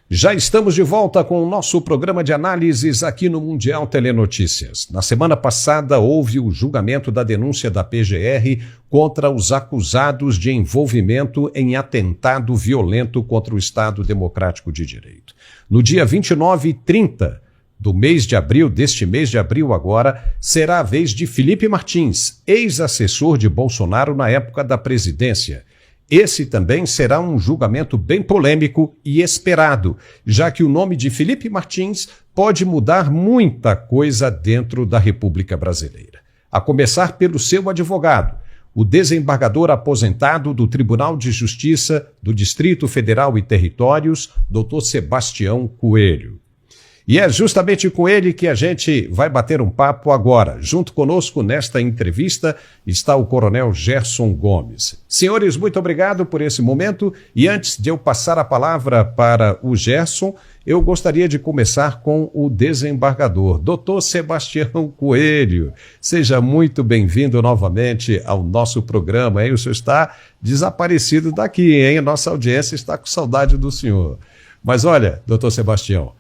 Já estamos de volta com o nosso programa de análises aqui no Mundial Telenotícias. Na semana passada houve o julgamento da denúncia da PGR contra os acusados de envolvimento em atentado violento contra o Estado Democrático de Direito. No dia 29 e 30 deste mês de abril agora, será a vez de Felipe Martins, ex-assessor de Bolsonaro na época da presidência. Esse também será um julgamento bem polêmico e esperado, já que o nome de Felipe Martins pode mudar muita coisa dentro da República Brasileira. A começar pelo seu advogado, o desembargador aposentado do Tribunal de Justiça do Distrito Federal e Territórios, Dr. Sebastião Coelho. E é justamente com ele que a gente vai bater um papo agora. Junto conosco nesta entrevista está o Coronel Gerson Gomes. Senhores, muito obrigado por esse momento. E antes de eu passar a palavra para o Gerson, eu gostaria de começar com o desembargador, Dr. Sebastião Coelho. Seja muito bem-vindo novamente ao nosso programa, hein? O senhor está desaparecido daqui, hein? A nossa audiência está com saudade do senhor. Mas olha, Dr. Sebastião,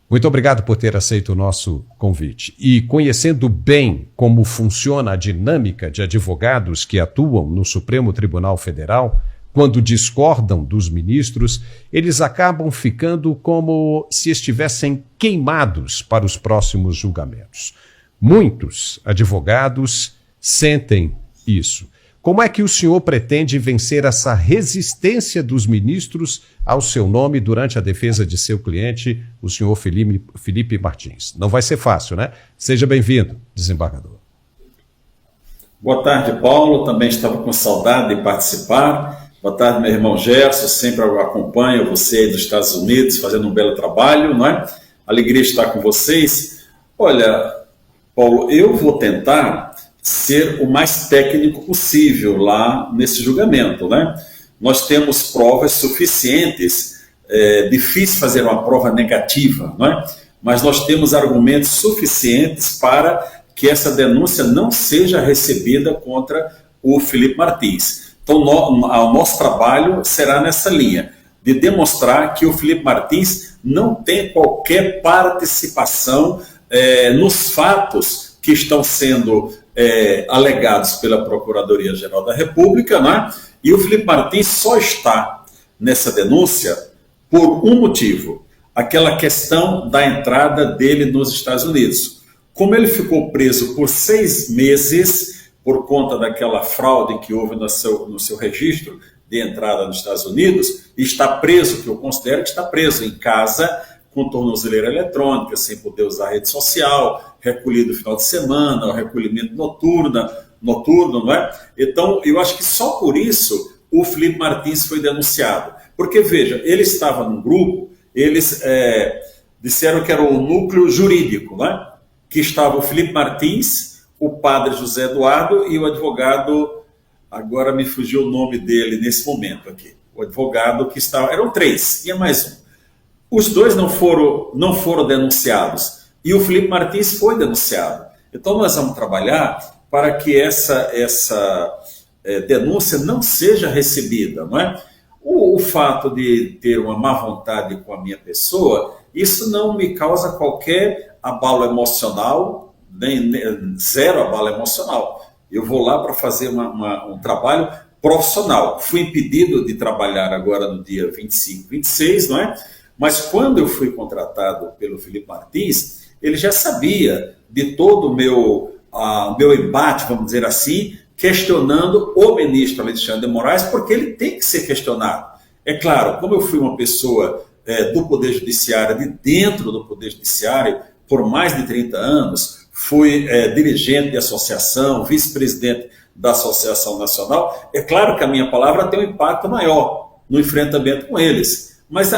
muito obrigado por ter aceito o nosso convite. E conhecendo bem como funciona a dinâmica de advogados que atuam no Supremo Tribunal Federal, quando discordam dos ministros, eles acabam ficando como se estivessem queimados para os próximos julgamentos. Muitos advogados sentem isso. Como é que o senhor pretende vencer essa resistência dos ministros ao seu nome durante a defesa de seu cliente, o senhor Felipe Martins? Não vai ser fácil, né? Seja bem-vindo, desembargador. Boa tarde, Paulo. Também estava com saudade de participar. Boa tarde, meu irmão Gerson. Sempre acompanho você aí dos Estados Unidos, fazendo um belo trabalho, não é? Alegria estar com vocês. Olha, Paulo, eu vou tentar ser o mais técnico possível lá nesse julgamento, né? Nós temos provas suficientes, difícil fazer uma prova negativa, não é? Mas nós temos argumentos suficientes para que essa denúncia não seja recebida contra o Felipe Martins. Então, o nosso trabalho será nessa linha, de demonstrar que o Felipe Martins não tem qualquer participação nos fatos que estão sendo alegados pela Procuradoria-Geral da República, né? E o Felipe Martins só está nessa denúncia por um motivo, aquela questão da entrada dele nos Estados Unidos. Como ele ficou preso por 6 meses, por conta daquela fraude que houve no seu registro de entrada nos Estados Unidos, está preso, que eu considero que está preso em casa, com tornozeleira eletrônica, sem poder usar rede social, recolhido no final de semana, o recolhimento noturno, não é? Então, eu acho que só por isso o Felipe Martins foi denunciado. Porque, veja, ele estava num grupo, eles disseram que era o núcleo jurídico, não é? Que estava o Felipe Martins, o padre José Eduardo e o advogado, agora me fugiu o nome dele nesse momento aqui, o advogado que estava, eram 3, tinha mais um. Os dois não foram denunciados e o Felipe Martins foi denunciado. Então nós vamos trabalhar para que essa denúncia não seja recebida, não é? O fato de ter uma má vontade com a minha pessoa, isso não me causa qualquer abalo emocional, nem zero abalo emocional. Eu vou lá para fazer um trabalho profissional. Fui impedido de trabalhar agora no dia 25, 26, não é? Mas quando eu fui contratado pelo Felipe Martins, ele já sabia de todo o meu embate, vamos dizer assim, questionando o ministro Alexandre de Moraes, porque ele tem que ser questionado. É claro, como eu fui uma pessoa do Poder Judiciário, de dentro do Poder Judiciário, por mais de 30 anos, fui dirigente de associação, vice-presidente da Associação Nacional, é claro que a minha palavra tem um impacto maior no enfrentamento com eles. Mas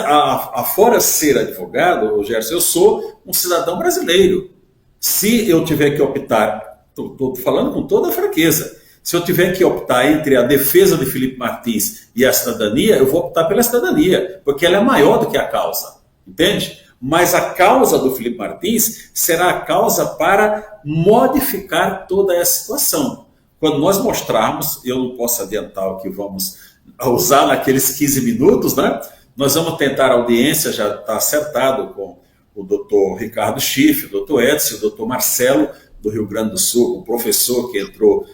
fora ser advogado, Gerson, eu sou um cidadão brasileiro. Se eu tiver que optar, estou falando com toda a franqueza, se eu tiver que optar entre a defesa de Felipe Martins e a cidadania, eu vou optar pela cidadania, porque ela é maior do que a causa, entende? Mas a causa do Felipe Martins será a causa para modificar toda essa situação. Quando nós mostrarmos, eu não posso adiantar o que vamos usar naqueles 15 minutos, né? Nós vamos tentar audiência, já está acertado com o doutor Ricardo Schiff, o doutor Edson, o doutor Marcelo, do Rio Grande do Sul, o professor que entrou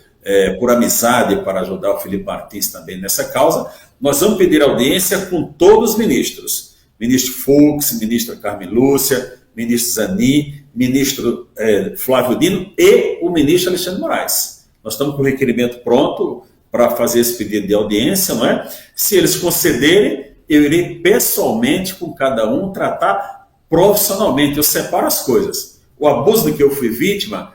por amizade para ajudar o Felipe Martins também nessa causa. Nós vamos pedir audiência com todos os ministros. Ministro Fux, ministra Carmen Lúcia, ministro Zanin, ministro Flávio Dino e o ministro Alexandre Moraes. Nós estamos com o requerimento pronto para fazer esse pedido de audiência, não é? Se eles concederem, eu irei pessoalmente com cada um tratar profissionalmente. Eu separo as coisas. O abuso do que eu fui vítima,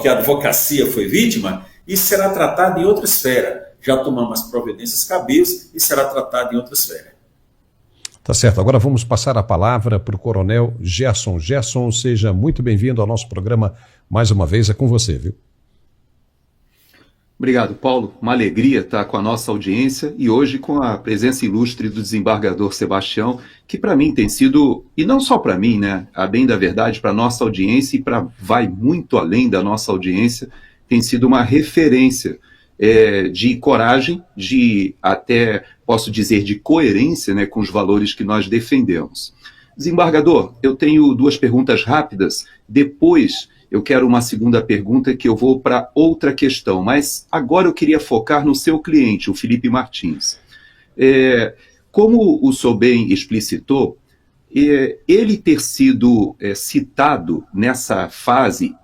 que a advocacia foi vítima, isso será tratado em outra esfera. Já tomamos as providências cabíveis e será tratado em outra esfera. Tá certo. Agora vamos passar a palavra para o Coronel Gerson. Gerson, seja muito bem-vindo ao nosso programa mais uma vez. É com você, viu? Obrigado, Paulo. Uma alegria estar com a nossa audiência e hoje com a presença ilustre do desembargador Sebastião, que para mim tem sido, e não só para mim, né, a bem da verdade, para a nossa audiência e vai muito além da nossa audiência, tem sido uma referência de coragem, de até, posso dizer, de coerência, né, com os valores que nós defendemos. Desembargador, eu tenho duas perguntas rápidas, depois eu quero uma segunda pergunta que eu vou para outra questão, mas agora eu queria focar no seu cliente, o Felipe Martins. Como o senhor bem explicitou, ele ter sido citado nessa fase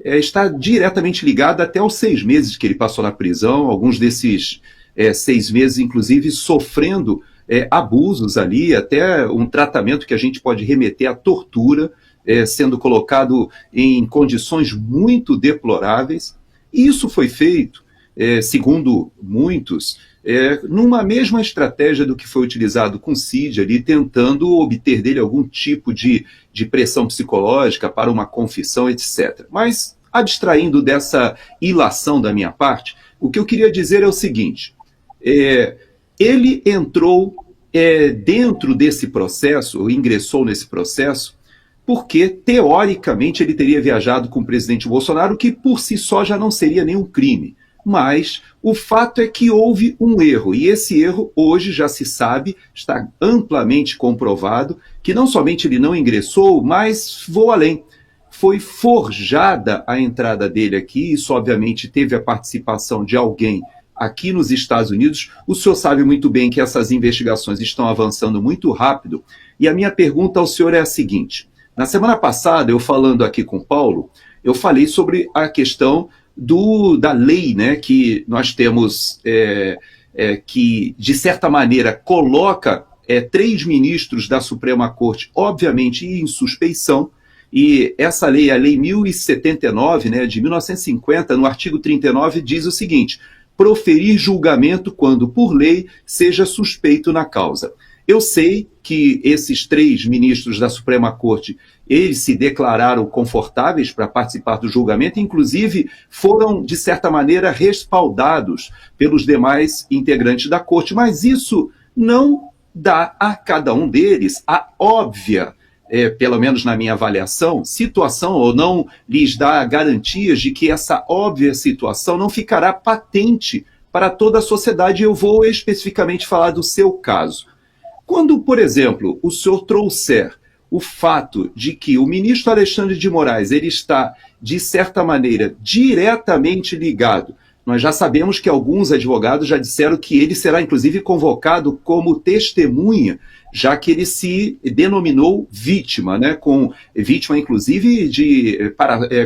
está diretamente ligado até aos 6 meses que ele passou na prisão, alguns desses 6 meses, inclusive, sofrendo abusos ali, até um tratamento que a gente pode remeter à tortura, sendo colocado em condições muito deploráveis. E isso foi feito, segundo muitos, numa mesma estratégia do que foi utilizado com Cid ali, tentando obter dele algum tipo de pressão psicológica para uma confissão, etc. Mas, abstraindo dessa ilação da minha parte, o que eu queria dizer é o seguinte, ele entrou dentro desse processo, ou ingressou nesse processo, porque, teoricamente, ele teria viajado com o presidente Bolsonaro, que por si só já não seria nenhum crime. Mas o fato é que houve um erro, e esse erro hoje já se sabe, está amplamente comprovado, que não somente ele não ingressou, mas vou além. Foi forjada a entrada dele aqui, isso obviamente teve a participação de alguém aqui nos Estados Unidos. O senhor sabe muito bem que essas investigações estão avançando muito rápido, e a minha pergunta ao senhor é a seguinte. Na semana passada, eu falando aqui com o Paulo, eu falei sobre a questão da lei, né, que nós temos, que de certa maneira coloca 3 ministros da Suprema Corte, obviamente em suspeição, e essa lei, a Lei 1079, né, de 1950, no artigo 39, diz o seguinte: proferir julgamento quando, por lei, seja suspeito na causa. Eu sei que esses 3 ministros da Suprema Corte, eles se declararam confortáveis para participar do julgamento, inclusive foram, de certa maneira, respaldados pelos demais integrantes da Corte, mas isso não dá a cada um deles a óbvia, pelo menos na minha avaliação, situação, ou não lhes dá garantias de que essa óbvia situação não ficará patente para toda a sociedade. Eu vou especificamente falar do seu caso. Quando, por exemplo, o senhor trouxer o fato de que o ministro Alexandre de Moraes ele está, de certa maneira, diretamente ligado, nós já sabemos que alguns advogados já disseram que ele será, inclusive, convocado como testemunha, já que ele se denominou vítima, né, com vítima, inclusive,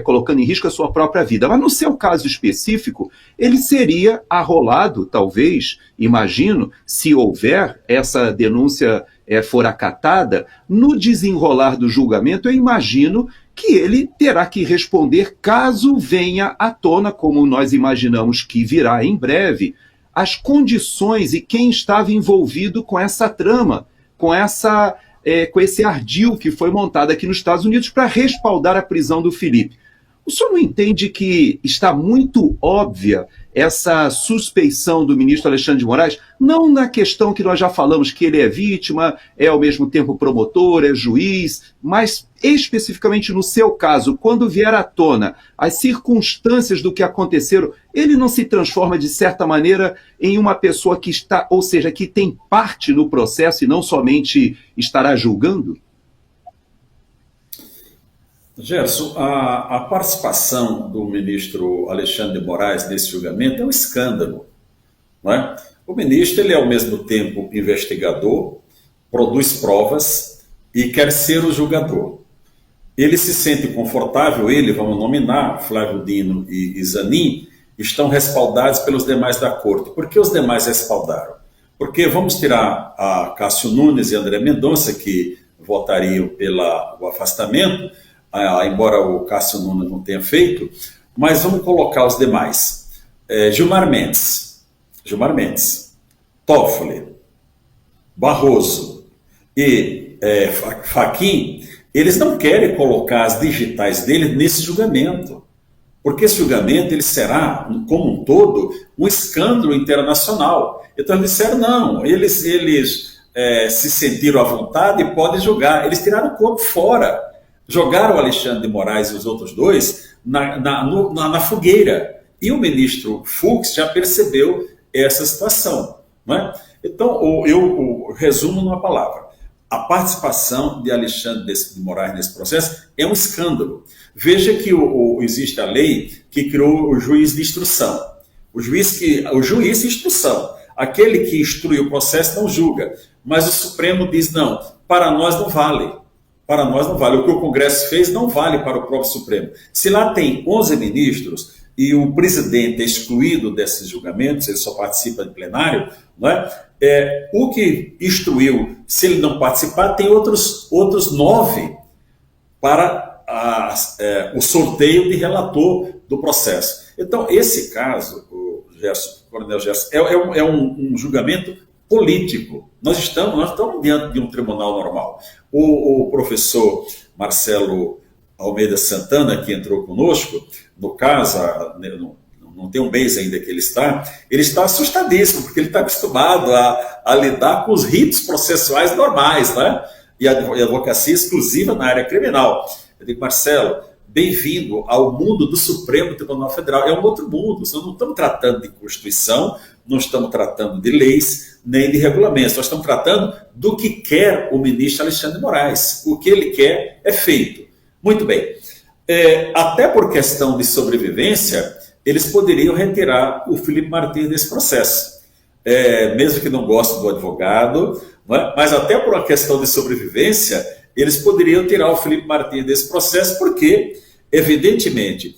colocando em risco a sua própria vida. Mas no seu caso específico, ele seria arrolado, talvez, imagino, se houver essa denúncia for acatada, no desenrolar do julgamento, eu imagino que ele terá que responder, caso venha à tona, como nós imaginamos que virá em breve, as condições e quem estava envolvido com essa trama, com esse ardil que foi montado aqui nos Estados Unidos para respaldar a prisão do Felipe. O senhor não entende que está muito óbvia essa suspeição do ministro Alexandre de Moraes, não na questão que nós já falamos, que ele é vítima, é ao mesmo tempo promotor, é juiz, mas especificamente no seu caso, quando vier à tona as circunstâncias do que aconteceram, ele não se transforma, de certa maneira, em uma pessoa que está, ou seja, que tem parte no processo e não somente estará julgando? Gerson, a participação do ministro Alexandre de Moraes nesse julgamento é um escândalo, não é? O ministro ele é ao mesmo tempo investigador, produz provas e quer ser o julgador. Ele se sente confortável, vamos nominar, Flávio Dino e Zanin, estão respaldados pelos demais da corte. Por que os demais respaldaram? Porque vamos tirar a Cássio Nunes e André Mendonça, que votariam pelo afastamento, embora o Cássio Nunes não tenha feito, mas vamos colocar os demais. Gilmar Mendes, Toffoli, Barroso e Fachin, eles não querem colocar as digitais dele nesse julgamento, porque esse julgamento ele será, como um todo, um escândalo internacional. Então eles disseram, não, eles se sentiram à vontade e podem julgar. Eles tiraram o corpo fora. Jogaram o Alexandre de Moraes e os outros dois na fogueira. E o ministro Fux já percebeu essa situação. Não é? Então, eu resumo numa palavra. A participação de Alexandre de Moraes nesse processo é um escândalo. Veja que existe a lei que criou o juiz de instrução. O juiz de instrução, aquele que instrui o processo não julga. Mas o Supremo diz, não, para nós não vale. Para nós não vale. O que o Congresso fez não vale para o próprio Supremo. Se lá tem 11 ministros e o presidente é excluído desses julgamentos, ele só participa de plenário, não é? O que instruiu, se ele não participar, tem outros 9 para o sorteio de relator do processo. Então, esse caso, o Coronel Gerson, é um julgamento político. Nós estamos diante de um tribunal normal. O professor Marcelo Almeida Santana, que entrou conosco, no caso, não tem um mês ainda que ele está assustadíssimo, porque ele está acostumado a lidar com os ritos processuais normais, né? E a advocacia exclusiva na área criminal. Eu digo, Marcelo, bem-vindo ao mundo do Supremo Tribunal Federal. É um outro mundo. Nós não estamos tratando de Constituição, não estamos tratando de leis, nem de regulamentos. Nós estamos tratando do que quer o ministro Alexandre de Moraes. O que ele quer é feito. Muito bem. Até por questão de sobrevivência, eles poderiam retirar o Felipe Martins desse processo. Mesmo que não gostem do advogado, não é? Mas até por uma questão de sobrevivência, eles poderiam tirar o Felipe Martins desse processo, porque, evidentemente,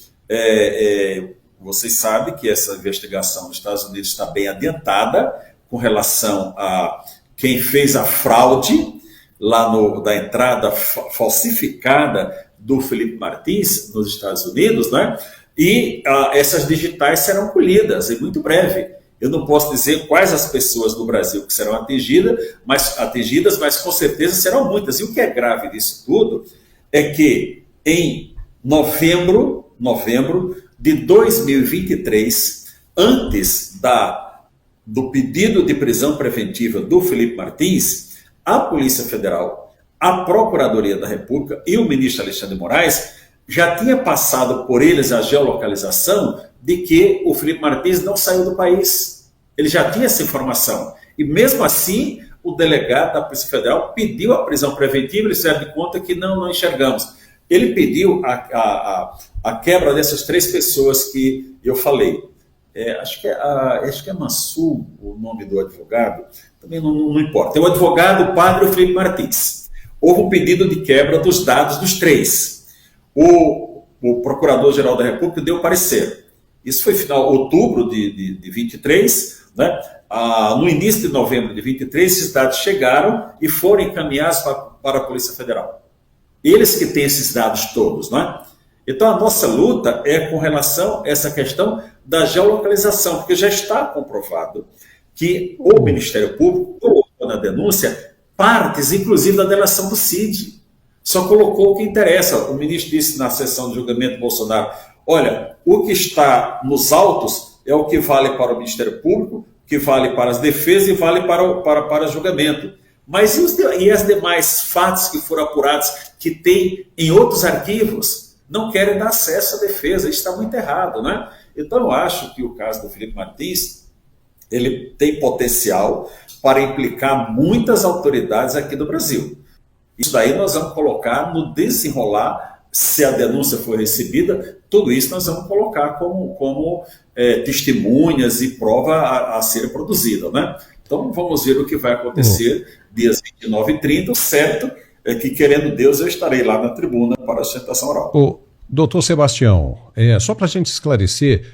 vocês sabem que essa investigação nos Estados Unidos está bem adiantada com relação a quem fez a fraude lá da entrada falsificada do Felipe Martins nos Estados Unidos, né? E essas digitais serão colhidas em muito breve. Eu não posso dizer quais as pessoas no Brasil que serão atingidas, mas com certeza serão muitas. E o que é grave disso tudo é que em novembro de 2023, antes do pedido de prisão preventiva do Felipe Martins, a Polícia Federal, a Procuradoria da República e o ministro Alexandre de Moraes já tinha passado por eles a geolocalização de que o Felipe Martins não saiu do país. Ele já tinha essa informação. E mesmo assim, o delegado da Polícia Federal pediu a prisão preventiva, eles se deram de conta que não enxergamos. Ele pediu a quebra dessas 3 pessoas que eu falei. Acho que é Mansur o nome do advogado, também não importa. Tem o advogado, o padre e o Felipe Martins. Houve um pedido de quebra dos dados dos 3. O Procurador-Geral da República deu parecer. Isso foi final de outubro de 23, né? No início de novembro de 23, esses dados chegaram e foram encaminhados para a Polícia Federal. Eles que têm esses dados todos, né? Então, a nossa luta é com relação a essa questão da geolocalização, porque já está comprovado que o Ministério Público colocou na denúncia partes, inclusive, da delação do CID. Só colocou o que interessa. O ministro disse na sessão de julgamento do Bolsonaro, olha, o que está nos autos é o que vale para o Ministério Público, que vale para as defesas e vale para julgamento. Mas e as demais fatos que foram apurados, que tem em outros arquivos, não querem dar acesso à defesa? Isso está muito errado, né? Então eu acho que o caso do Felipe Martins, ele tem potencial para implicar muitas autoridades aqui do Brasil. Isso daí nós vamos colocar no desenrolar, se a denúncia for recebida, tudo isso nós vamos colocar como testemunhas e prova a ser produzida, né? Então vamos ver o que vai acontecer dias 29 e 30, o certo é que, querendo Deus, eu estarei lá na tribuna para a sustentação oral. Doutor Sebastião, só para a gente esclarecer,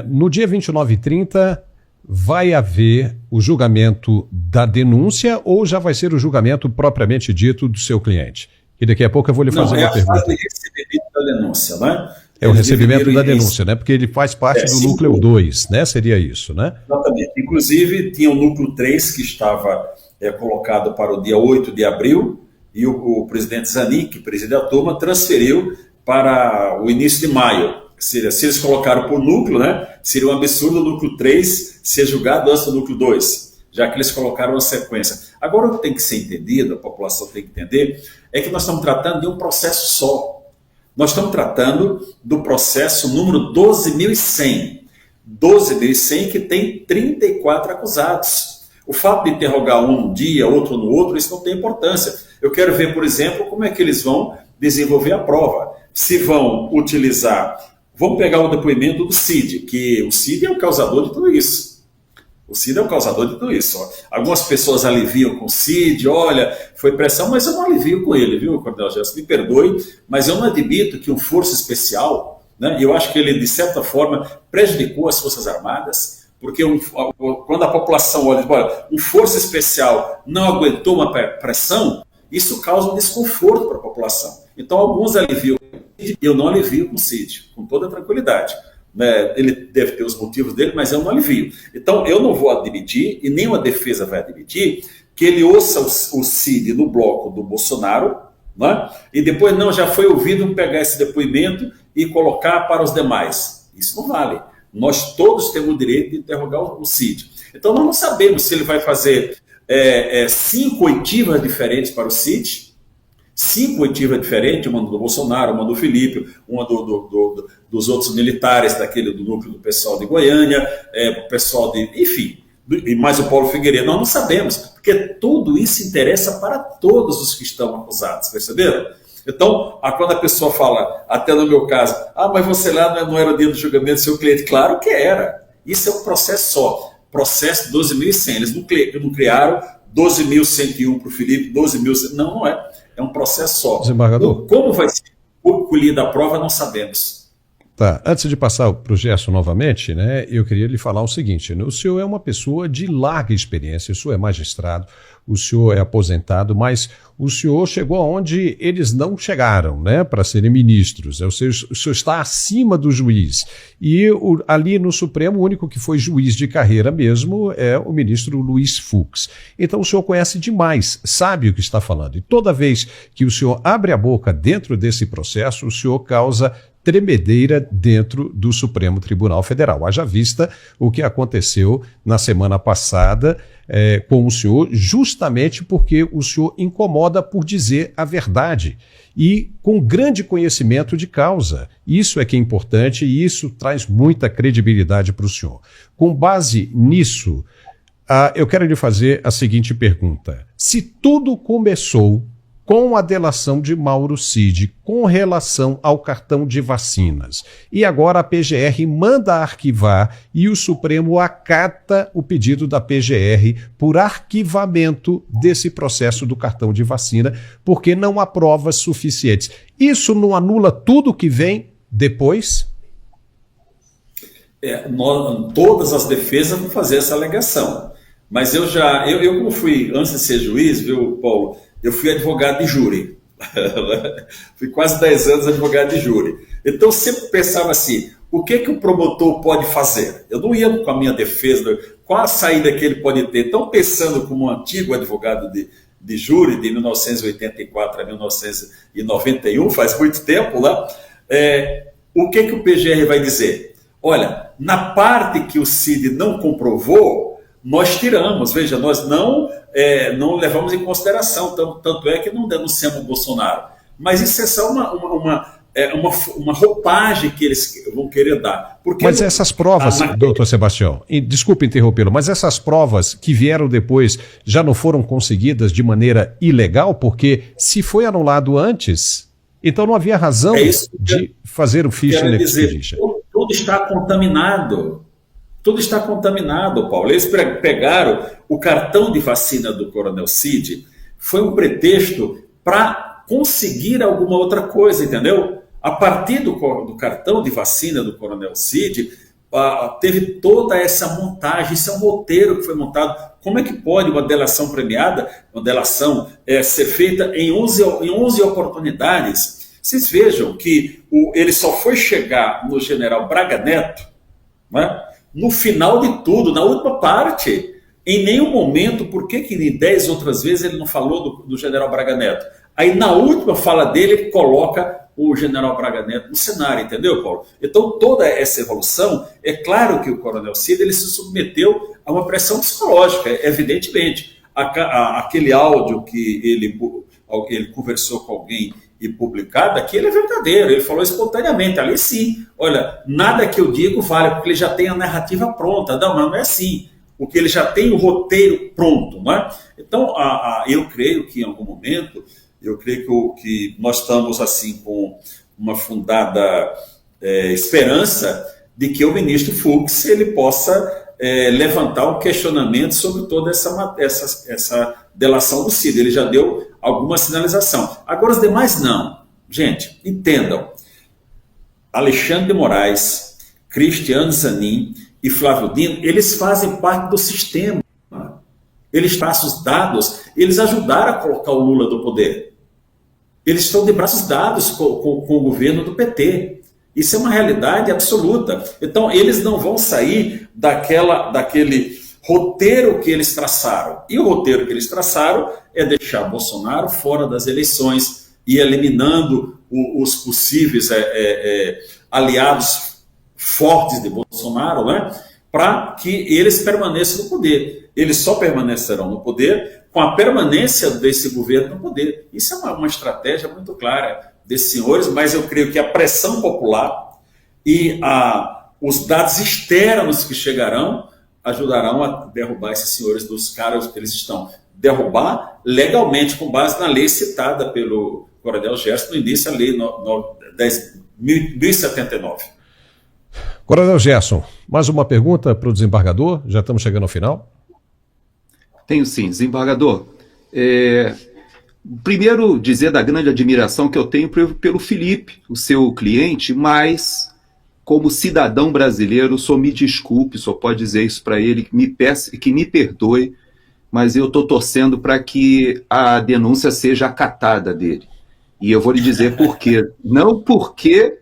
no dia 29 e 30 vai haver o julgamento da denúncia ou já vai ser o julgamento propriamente dito do seu cliente? E daqui a pouco eu vou lhe fazer uma pergunta. É a fase de recebimento da denúncia, né? É o recebimento da denúncia, né? Porque ele faz parte do núcleo 2, né? Seria isso, né? Exatamente. Inclusive, tinha o núcleo 3 que estava colocado para o dia 8 de abril e o presidente Zanin, que preside a turma, transferiu para o início de maio. Se eles colocaram por núcleo, né? Seria um absurdo o núcleo 3 ser julgado antes do núcleo 2, já que eles colocaram a sequência. Agora, o que tem que ser entendido, a população tem que entender, é que nós estamos tratando de um processo só. Nós estamos tratando do processo número 12.100. 12.100 que tem 34 acusados. O fato de interrogar um dia, outro no outro, isso não tem importância. Eu quero ver, por exemplo, como é que eles vão desenvolver a prova. Se vão utilizar... Vamos pegar o depoimento do Cid, que o Cid é o causador de tudo isso. O Cid é o causador de tudo isso. Algumas pessoas aliviam com o Cid, olha, foi pressão, mas eu não alivio com ele, viu, Coronel Gerson? Me perdoe, mas eu não admito que um força especial, né, eu acho que ele, de certa forma, prejudicou as Forças Armadas, porque quando a população olha, um força especial não aguentou uma pressão, isso causa um desconforto para a população. Então, alguns aliviam, eu não alivio com o Cid, com toda tranquilidade. Ele deve ter os motivos dele, mas eu não alivio. Então, eu não vou admitir, e nem a defesa vai admitir, que ele ouça o Cid no bloco do Bolsonaro, né? E depois, não, já foi ouvido pegar esse depoimento e colocar para os demais. Isso não vale. Nós todos temos o direito de interrogar o Cid. Então, nós não sabemos se ele vai fazer 5 oitivas diferentes para o Cid, 5 oitivas diferentes, uma do Bolsonaro, uma do Felipe, uma dos outros militares, do núcleo do pessoal de Goiânia, o pessoal de... Enfim, e mais o Paulo Figueiredo. Nós não sabemos, porque tudo isso interessa para todos os que estão acusados, perceberam? Então, quando a pessoa fala, até no meu caso, mas você lá não era o dia do julgamento do seu cliente. Claro que era. Isso é um processo só. Processo 12.100. Eles não criaram 12.101 para o Felipe, 12.100. Não é. É um processo só. Desembargador. Como vai ser colhida a prova, não sabemos. Tá. Antes de passar para o Gerson novamente, né, eu queria lhe falar o seguinte, né, o senhor é uma pessoa de larga experiência, o senhor é magistrado, o senhor é aposentado, mas o senhor chegou aonde eles não chegaram, né, para serem ministros. O senhor está acima do juiz. E ali no Supremo, o único que foi juiz de carreira mesmo é o ministro Luiz Fux. Então o senhor conhece demais, sabe o que está falando. E toda vez que o senhor abre a boca dentro desse processo, o senhor causa tremedeira dentro do Supremo Tribunal Federal. Haja vista o que aconteceu na semana passada com o senhor, justamente porque o senhor incomoda por dizer a verdade e com grande conhecimento de causa. Isso é que é importante e isso traz muita credibilidade para o senhor. Com base nisso, eu quero lhe fazer a seguinte pergunta. Se tudo começou com a delação de Mauro Cid com relação ao cartão de vacinas. E agora a PGR manda arquivar e o Supremo acata o pedido da PGR por arquivamento desse processo do cartão de vacina, porque não há provas suficientes. Isso não anula tudo que vem depois? Todas as defesas vão fazer essa alegação. Mas eu como fui, antes de ser juiz, viu, Paulo, eu fui advogado de júri. Fui quase 10 anos advogado de júri. Então, eu sempre pensava assim, o que o promotor pode fazer? Eu não ia com a minha defesa, qual a saída que ele pode ter? Então, pensando como um antigo advogado de júri de 1984 a 1991, faz muito tempo lá, o que o PGR vai dizer? Olha, na parte que o CID não comprovou, nós tiramos, veja, nós não levamos em consideração, tanto é que não denunciamos o Bolsonaro. Mas isso é só uma roupagem que eles vão querer dar. Porque mas essas provas, doutor Sebastião, desculpe interrompê-lo, mas essas provas que vieram depois já não foram conseguidas de maneira ilegal? Porque se foi anulado antes, então não havia razão de fazer o Ficha Expedition. Tudo está contaminado. Tudo está contaminado, Paulo. Eles pegaram o cartão de vacina do Coronel Cid, foi um pretexto para conseguir alguma outra coisa, entendeu? A partir do cartão de vacina do Coronel Cid, teve toda essa montagem, isso é um roteiro que foi montado. Como é que pode uma delação premiada, uma delação ser feita em 11 oportunidades? Vocês vejam que ele só foi chegar no general Braga Neto, né, no final de tudo, na última parte. Em nenhum momento, por que em 10 outras vezes ele não falou do general Braga Neto? Aí na última fala dele, ele coloca o general Braga Neto no cenário, entendeu, Paulo? Então toda essa evolução, é claro que o Coronel Cid ele se submeteu a uma pressão psicológica, evidentemente. Aquele áudio que ele conversou com alguém e publicado, aquele é verdadeiro, ele falou espontaneamente, ali sim, olha, nada que eu digo vale, porque ele já tem a narrativa pronta. Não, mas não é assim, porque ele já tem o roteiro pronto, não é? Então, eu creio que em algum momento, que nós estamos assim com uma fundada esperança de que o ministro Fux ele possa levantar um questionamento sobre toda essa delação do Cid. Ele já deu alguma sinalização. Agora os demais não. Gente, entendam. Alexandre de Moraes, Cristiano Zanin e Flávio Dino, eles fazem parte do sistema. Eles passam os dados, eles ajudaram a colocar o Lula do poder. Eles estão de braços dados com o governo do PT. Isso é uma realidade absoluta. Então, eles não vão sair daquele roteiro que eles traçaram. E o roteiro que eles traçaram é deixar Bolsonaro fora das eleições e eliminando os possíveis aliados fortes de Bolsonaro, né, para que eles permaneçam no poder. Eles só permanecerão no poder com a permanência desse governo no poder. Isso é uma estratégia muito clara desses senhores, mas eu creio que a pressão popular e os dados externos que chegarão ajudarão a derrubar esses senhores dos cargos que eles estão. Derrubar legalmente, com base na lei citada pelo Coronel Gerson no início, a lei 1079. Coronel Gerson, mais uma pergunta para o desembargador? Já estamos chegando ao final. Tenho sim, desembargador. Primeiro, dizer da grande admiração que eu tenho pelo Felipe, o seu cliente, mas como cidadão brasileiro, só me desculpe, só pode dizer isso para ele, que me perdoe, mas eu estou torcendo para que a denúncia seja acatada dele. E eu vou lhe dizer por quê. Não porque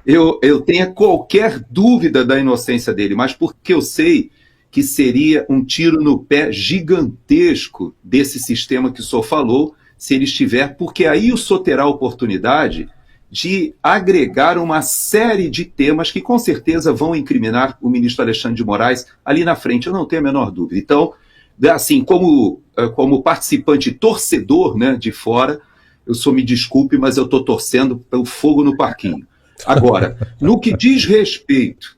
eu tenha qualquer dúvida da inocência dele, mas porque eu sei que seria um tiro no pé gigantesco desse sistema que o senhor falou, se ele estiver, porque aí o senhor terá a oportunidade de agregar uma série de temas que com certeza vão incriminar o ministro Alexandre de Moraes ali na frente, eu não tenho a menor dúvida. Então, assim, como participante torcedor, né, de fora, eu só me desculpe, mas eu estou torcendo pelo fogo no parquinho. Agora, no que diz respeito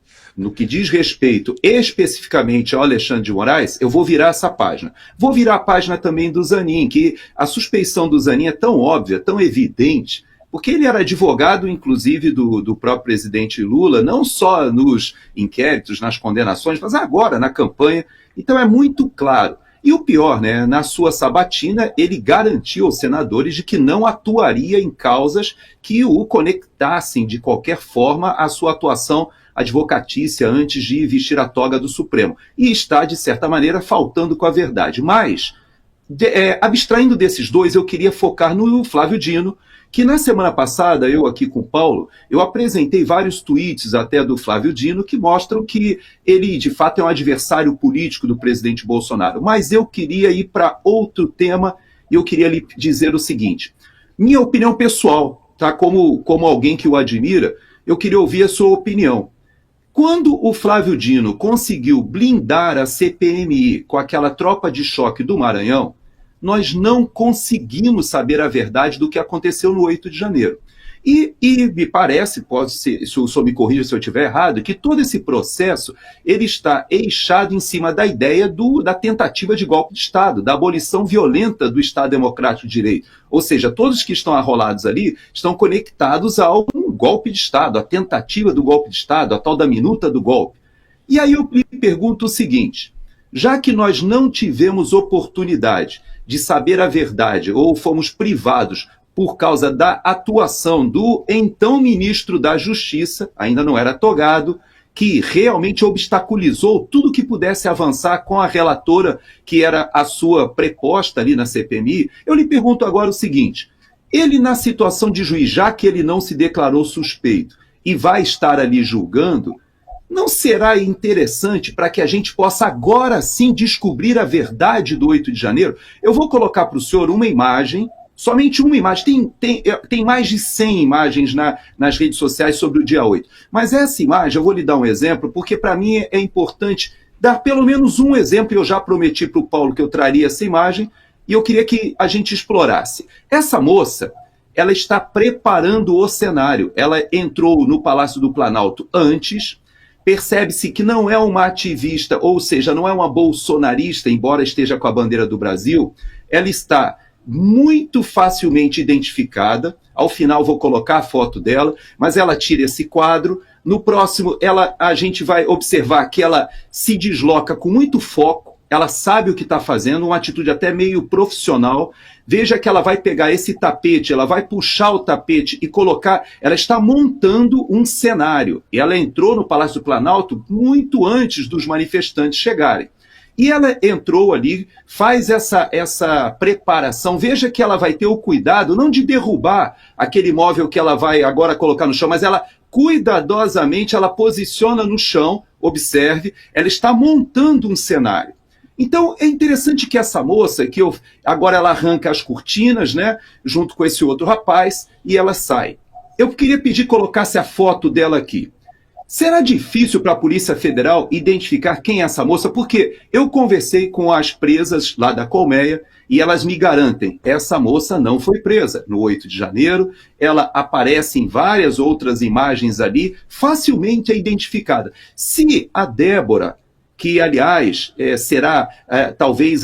especificamente ao Alexandre de Moraes, eu vou virar essa página. Vou virar a página também do Zanin, que a suspeição do Zanin é tão óbvia, tão evidente, porque ele era advogado, inclusive, do próprio presidente Lula, não só nos inquéritos, nas condenações, mas agora na campanha. Então é muito claro. E o pior, né, na sua sabatina, ele garantiu aos senadores de que não atuaria em causas que o conectassem de qualquer forma à sua atuação advocatícia antes de vestir a toga do Supremo. E está, de certa maneira, faltando com a verdade. Mas abstraindo desses dois, eu queria focar no Flávio Dino, que na semana passada, eu aqui com o Paulo, eu apresentei vários tweets até do Flávio Dino que mostram que ele, de fato, é um adversário político do presidente Bolsonaro. Mas eu queria ir para outro tema e eu queria lhe dizer o seguinte. Minha opinião pessoal, tá? Como alguém que o admira, eu queria ouvir a sua opinião. Quando o Flávio Dino conseguiu blindar a CPMI com aquela tropa de choque do Maranhão, nós não conseguimos saber a verdade do que aconteceu no 8 de janeiro. E me parece, pode ser, se o senhor me corrija se eu estiver errado, que todo esse processo ele está eixado em cima da ideia da tentativa de golpe de Estado, da abolição violenta do Estado Democrático de Direito. Ou seja, todos que estão arrolados ali estão conectados a um golpe de Estado, a tentativa do golpe de Estado, a tal da minuta do golpe. E aí eu lhe pergunto o seguinte, já que nós não tivemos oportunidade de saber a verdade, ou fomos privados por causa da atuação do então ministro da Justiça, ainda não era togado, que realmente obstaculizou tudo que pudesse avançar com a relatora, que era a sua preposta ali na CPMI, eu lhe pergunto agora o seguinte, ele na situação de juiz, já que ele não se declarou suspeito e vai estar ali julgando, não será interessante para que a gente possa agora sim descobrir a verdade do 8 de janeiro? Eu vou colocar para o senhor uma imagem, somente uma imagem, tem mais de 100 imagens nas redes sociais sobre o dia 8. Mas essa imagem, eu vou lhe dar um exemplo, porque para mim é importante dar pelo menos um exemplo, e eu já prometi para o Paulo que eu traria essa imagem, e eu queria que a gente explorasse. Essa moça, ela está preparando o cenário, ela entrou no Palácio do Planalto antes, percebe-se que não é uma ativista, ou seja, não é uma bolsonarista, embora esteja com a bandeira do Brasil, ela está muito facilmente identificada, ao final vou colocar a foto dela, mas ela tira esse quadro, no próximo a gente vai observar que ela se desloca com muito foco, ela sabe o que está fazendo, uma atitude até meio profissional. Veja que ela vai pegar esse tapete, ela vai puxar o tapete e colocar, ela está montando um cenário. E ela entrou no Palácio do Planalto muito antes dos manifestantes chegarem. E ela entrou ali, faz essa preparação. Veja que ela vai ter o cuidado, não de derrubar aquele móvel que ela vai agora colocar no chão, mas ela cuidadosamente, ela posiciona no chão, observe, ela está montando um cenário. Então, é interessante que essa moça, agora ela arranca as cortinas, né, junto com esse outro rapaz, e ela sai. Eu queria pedir que colocasse a foto dela aqui. Será difícil para a Polícia Federal identificar quem é essa moça? Porque eu conversei com as presas lá da Colmeia e elas me garantem, essa moça não foi presa no 8 de janeiro, ela aparece em várias outras imagens ali, facilmente é identificada. Se a Débora, que, aliás, será talvez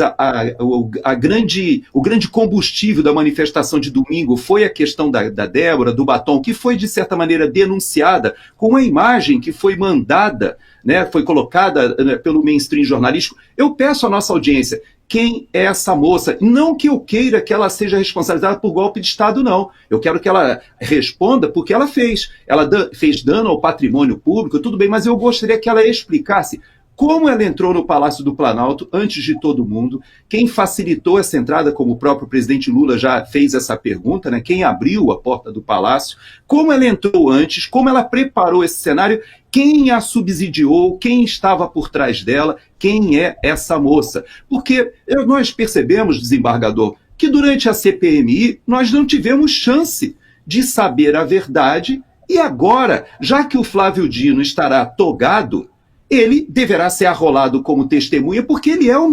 o grande combustível da manifestação de domingo, foi a questão da Débora, do batom, que foi, de certa maneira, denunciada com uma imagem que foi mandada, né, foi colocada pelo mainstream jornalístico. Eu peço à nossa audiência, quem é essa moça? Não que eu queira que ela seja responsabilizada por golpe de Estado, não. Eu quero que ela responda porque ela fez. Ela fez dano ao patrimônio público, tudo bem, mas eu gostaria que ela explicasse como ela entrou no Palácio do Planalto antes de todo mundo, quem facilitou essa entrada, como o próprio presidente Lula já fez essa pergunta, né? Quem abriu a porta do Palácio, como ela entrou antes, como ela preparou esse cenário, quem a subsidiou, quem estava por trás dela, quem é essa moça. Porque nós percebemos, desembargador, que durante a CPMI nós não tivemos chance de saber a verdade e agora, já que o Flávio Dino estará togado, ele deverá ser arrolado como testemunha, porque ele era o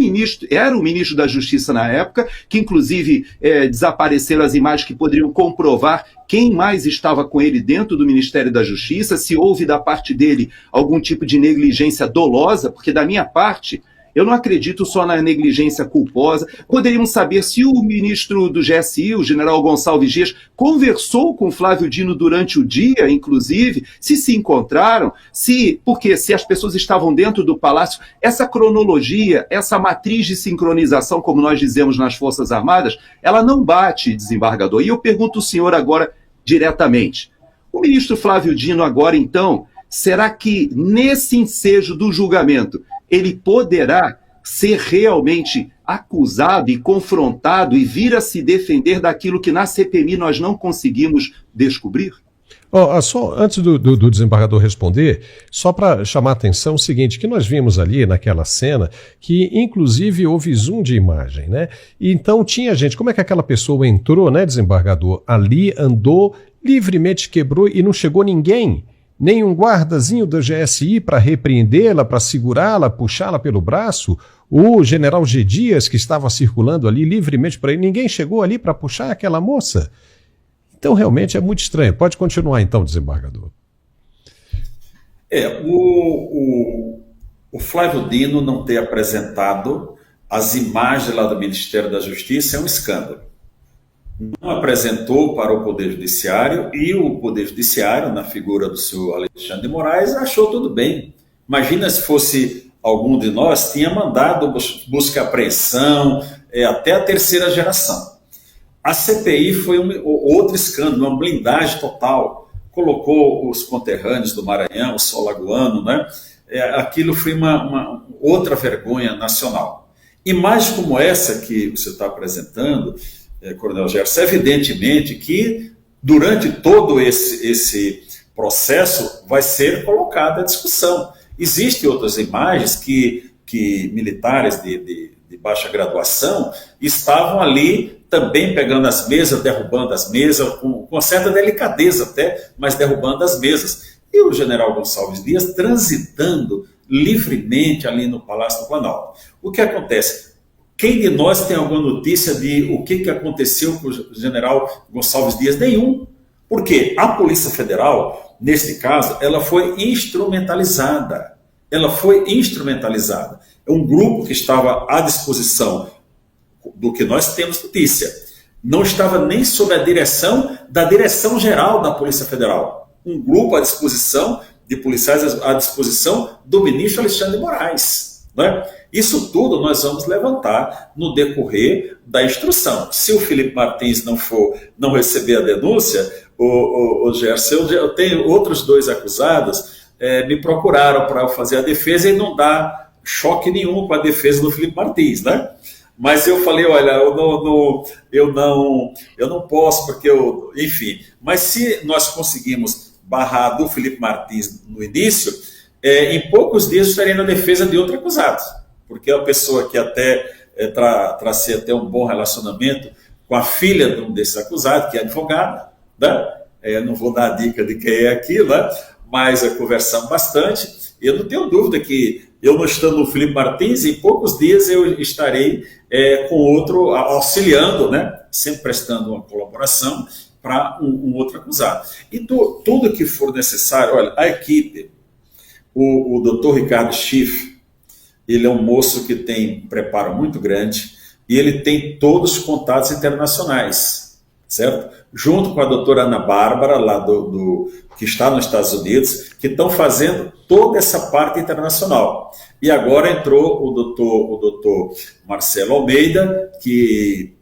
ministro da Justiça na época, que inclusive desapareceram as imagens que poderiam comprovar quem mais estava com ele dentro do Ministério da Justiça, se houve da parte dele algum tipo de negligência dolosa, porque da minha parte, eu não acredito só na negligência culposa. Poderíamos saber se o ministro do GSI, o general Gonçalves Dias, conversou com Flávio Dino durante o dia, inclusive, se encontraram, porque se as pessoas estavam dentro do palácio, essa cronologia, essa matriz de sincronização, como nós dizemos nas Forças Armadas, ela não bate, desembargador. E eu pergunto ao senhor agora diretamente. O ministro Flávio Dino agora, então, será que nesse ensejo do julgamento ele poderá ser realmente acusado e confrontado e vir a se defender daquilo que na CPMI nós não conseguimos descobrir? Só antes do desembargador responder, só para chamar a atenção o seguinte, que nós vimos ali naquela cena que inclusive houve zoom de imagem, né? E então tinha gente, como é que aquela pessoa entrou, né, desembargador, ali, andou livremente, quebrou e não chegou ninguém, nem um guardazinho do GSI para repreendê-la, para segurá-la, puxá-la pelo braço, o general G. Dias que estava circulando ali livremente por aí, ninguém chegou ali para puxar aquela moça. Então, realmente é muito estranho. Pode continuar, então, desembargador. O Flávio Dino não ter apresentado as imagens lá do Ministério da Justiça é um escândalo. Não apresentou para o Poder Judiciário e o Poder Judiciário, na figura do senhor Alexandre de Moraes, achou tudo bem. Imagina se fosse algum de nós, tinha mandado busca e apreensão, até a terceira geração. A CPI foi outro escândalo, uma blindagem total. Colocou os conterrâneos do Maranhão, o Sol Lagoano, né? Aquilo foi uma outra vergonha nacional. Imagens como essa que você está apresentando, Coronel Gerson, evidentemente que durante todo esse processo vai ser colocada a discussão. Existem outras imagens que militares de baixa graduação estavam ali também pegando as mesas, derrubando as mesas, com certa delicadeza até, mas derrubando as mesas. E o general Gonçalves Dias transitando livremente ali no Palácio do Planalto. O que acontece? Quem de nós tem alguma notícia de o que aconteceu com o general Gonçalves Dias? Nenhum. Porque a Polícia Federal, neste caso, ela foi instrumentalizada. Ela foi instrumentalizada. É um grupo que estava à disposição do que nós temos notícia. Não estava nem sob a direção da Direção-Geral da Polícia Federal. Um grupo à disposição de policiais à disposição do ministro Alexandre de Moraes. Né? Isso tudo nós vamos levantar no decorrer da instrução. Se o Felipe Martins não receber a denúncia, o Gerson, eu tenho outros 2 acusados, me procuraram para fazer a defesa e não dá choque nenhum com a defesa do Felipe Martins, né? Mas eu falei, olha, eu não posso, porque enfim. Mas se nós conseguimos barrar do Felipe Martins no início, em poucos dias eu estaria na defesa de outro acusado, porque é uma pessoa que até tracei até um bom relacionamento com a filha de um desses acusados, que é advogada, né? Eu não vou dar a dica de quem é aqui, né? Mas conversamos bastante. Eu não tenho dúvida que eu não estando no Felipe Martins, em poucos dias eu estarei com outro, auxiliando, né? Sempre prestando uma colaboração para um outro acusado. E tudo que for necessário, olha, a equipe, o doutor Ricardo Schiff, ele é um moço que tem um preparo muito grande e ele tem todos os contatos internacionais, certo? Junto com a doutora Ana Bárbara, lá que está nos Estados Unidos, que estão fazendo toda essa parte internacional. E agora entrou o doutor Marcelo Almeida, que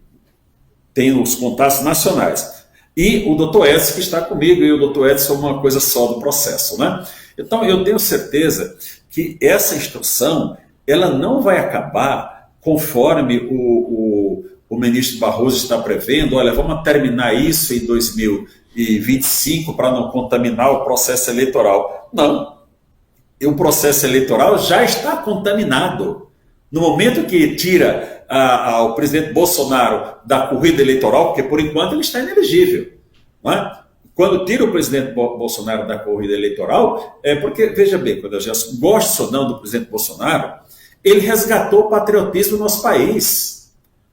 tem os contatos nacionais. E o doutor Edson, que está comigo, e o doutor Edson é uma coisa só do processo, né? Então, eu tenho certeza que essa instrução, ela não vai acabar conforme o ministro Barroso está prevendo, olha, vamos terminar isso em 2025 para não contaminar o processo eleitoral. Não. O processo eleitoral já está contaminado. No momento que tira o presidente Bolsonaro da corrida eleitoral, porque por enquanto ele está inelegível, não é? Quando tira o presidente Bolsonaro da corrida eleitoral, é porque, veja bem, quando eu já gosto ou não do presidente Bolsonaro, ele resgatou o patriotismo do nosso país.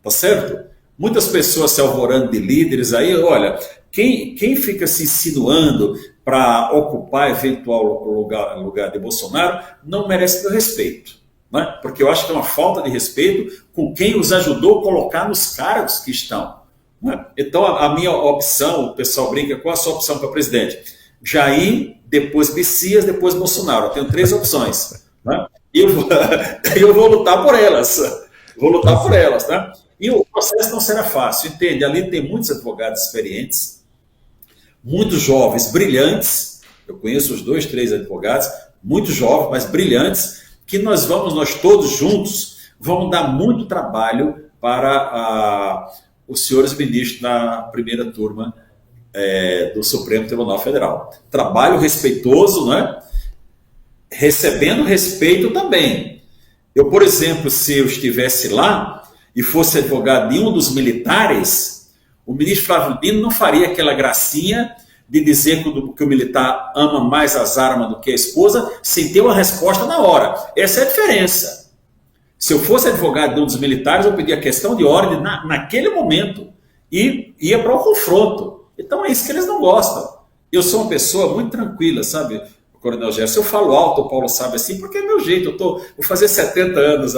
Tá certo? Muitas pessoas se alvorando de líderes aí, olha, quem fica se insinuando para ocupar eventual lugar de Bolsonaro não merece meu respeito, né? Porque eu acho que é uma falta de respeito com quem os ajudou a colocar nos cargos que estão, né? Então a minha opção, o pessoal brinca, qual a sua opção para presidente? Jair, depois Messias, depois Bolsonaro. Eu tenho 3 opções, né? E eu vou lutar por elas. Vou lutar por elas, né? E o processo não será fácil, entende? Ali tem muitos advogados experientes, muitos jovens brilhantes. Eu conheço os 2, 3 advogados, muito jovens, mas brilhantes, que nós todos juntos, vão dar muito trabalho para os senhores ministros da primeira turma do Supremo Tribunal Federal. Trabalho respeitoso, né? Recebendo respeito também. Eu, por exemplo, se eu estivesse lá e fosse advogado de um dos militares, o ministro Flávio Dino não faria aquela gracinha de dizer que o militar ama mais as armas do que a esposa, sem ter uma resposta na hora. Essa é a diferença. Se eu fosse advogado de um dos militares, eu pedia questão de ordem naquele momento e ia para o confronto. Então é isso que eles não gostam. Eu sou uma pessoa muito tranquila, sabe, Coronel Gerson? Eu falo alto, o Paulo sabe assim, porque é meu jeito. Vou fazer 70 anos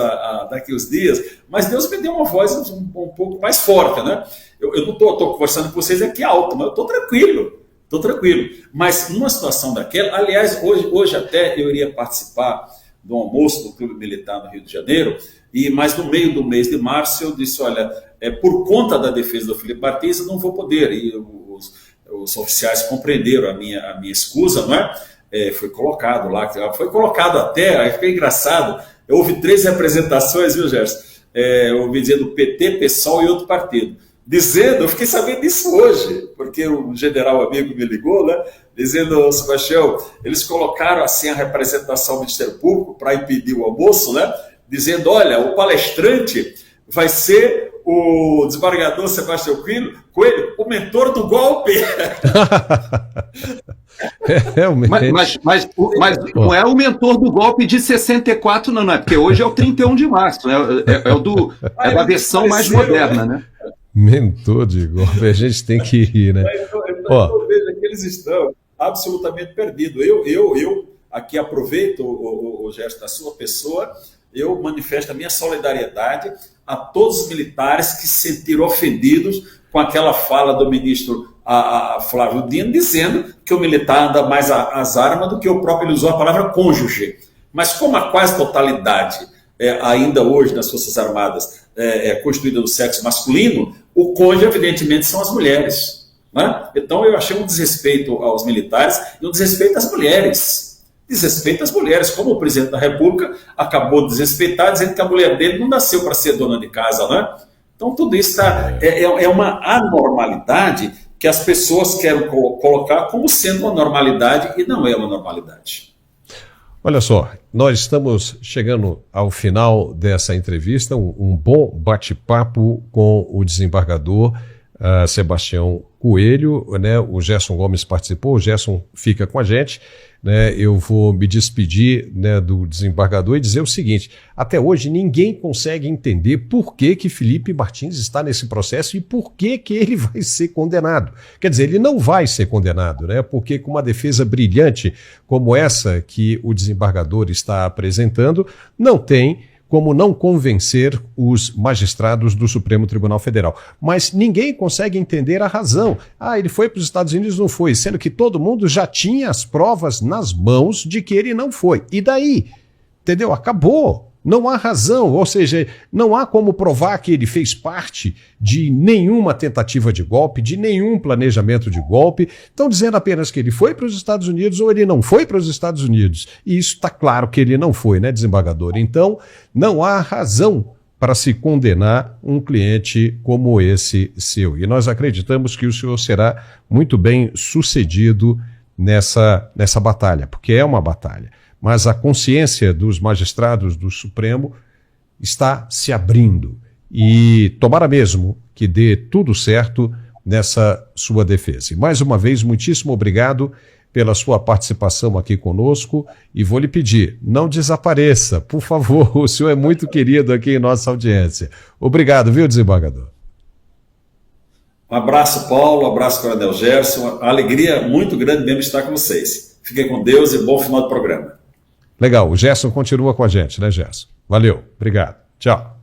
daqui uns dias, mas Deus me deu uma voz um pouco mais forte, né? Eu não estou conversando com vocês aqui alto, mas eu estou tranquilo. Estou tranquilo. Mas numa situação daquela, aliás, hoje até eu iria participar do almoço do Clube Militar no Rio de Janeiro, mas no meio do mês de março eu disse, olha, por conta da defesa do Felipe Martins eu não vou poder. E os oficiais compreenderam a minha escusa, não é? Foi colocado lá, foi colocado até, aí fica engraçado, houve 3 representações, viu, Gerson? Ouvi dizendo PT, PSOL e outro partido. Eu fiquei sabendo disso hoje, porque um general amigo me ligou, né, dizendo, Sebastião, eles colocaram assim a representação do Ministério Público para impedir o almoço, né, dizendo, olha, o palestrante vai ser o desembargador Sebastião Coelho, o mentor do golpe. Mas não é o mentor do golpe de 64, não é? Porque hoje é o 31 de março, né? É da versão mais moderna, né? Mentor de golpe, a gente tem que rir, né? Eu vejo que eles estão absolutamente perdidos. Eu aqui aproveito, o gesto da sua pessoa, eu manifesto a minha solidariedade a todos os militares que se sentiram ofendidos com aquela fala do ministro Flávio Dino, dizendo que o militar anda mais às armas do que o próprio, ele usou a palavra cônjuge. Mas como a quase totalidade, ainda hoje nas Forças Armadas, é constituída do sexo masculino, o cônjuge, evidentemente, são as mulheres. Né? Então eu achei um desrespeito aos militares e um desrespeito às mulheres. Desrespeito às mulheres, como o presidente da República acabou de desrespeitar, dizendo que a mulher dele não nasceu para ser dona de casa, né? Então tudo isso é uma anormalidade que as pessoas querem colocar como sendo uma normalidade e não é uma normalidade. Olha só, nós estamos chegando ao final dessa entrevista, um bom bate-papo com o desembargador Sebastião Coelho, né? O Gerson Gomes participou, o Gerson fica com a gente, né? Eu vou me despedir, né, do desembargador e dizer o seguinte: até hoje ninguém consegue entender por que Felipe Martins está nesse processo e por que ele vai ser condenado. Quer dizer, ele não vai ser condenado, né? Porque com uma defesa brilhante como essa que o desembargador está apresentando, não tem como não convencer os magistrados do Supremo Tribunal Federal. Mas ninguém consegue entender a razão. Ele foi para os Estados Unidos, não foi, sendo que todo mundo já tinha as provas nas mãos de que ele não foi. E daí? Entendeu? Acabou. Não há razão, ou seja, não há como provar que ele fez parte de nenhuma tentativa de golpe, de nenhum planejamento de golpe. Estão dizendo apenas que ele foi para os Estados Unidos ou ele não foi para os Estados Unidos. E isso está claro que ele não foi, né, desembargador? Então, não há razão para se condenar um cliente como esse seu. E nós acreditamos que o senhor será muito bem sucedido nessa batalha, porque é uma batalha. Mas a consciência dos magistrados do Supremo está se abrindo e tomara mesmo que dê tudo certo nessa sua defesa. E mais uma vez, muitíssimo obrigado pela sua participação aqui conosco e vou lhe pedir, não desapareça, por favor, o senhor é muito querido aqui em nossa audiência. Obrigado, viu, desembargador? Um abraço, Paulo, um abraço, Coronel Gerson, uma alegria muito grande mesmo estar com vocês. Fiquem com Deus e bom final do programa. Legal, o Gerson continua com a gente, né, Gerson? Valeu, obrigado, tchau.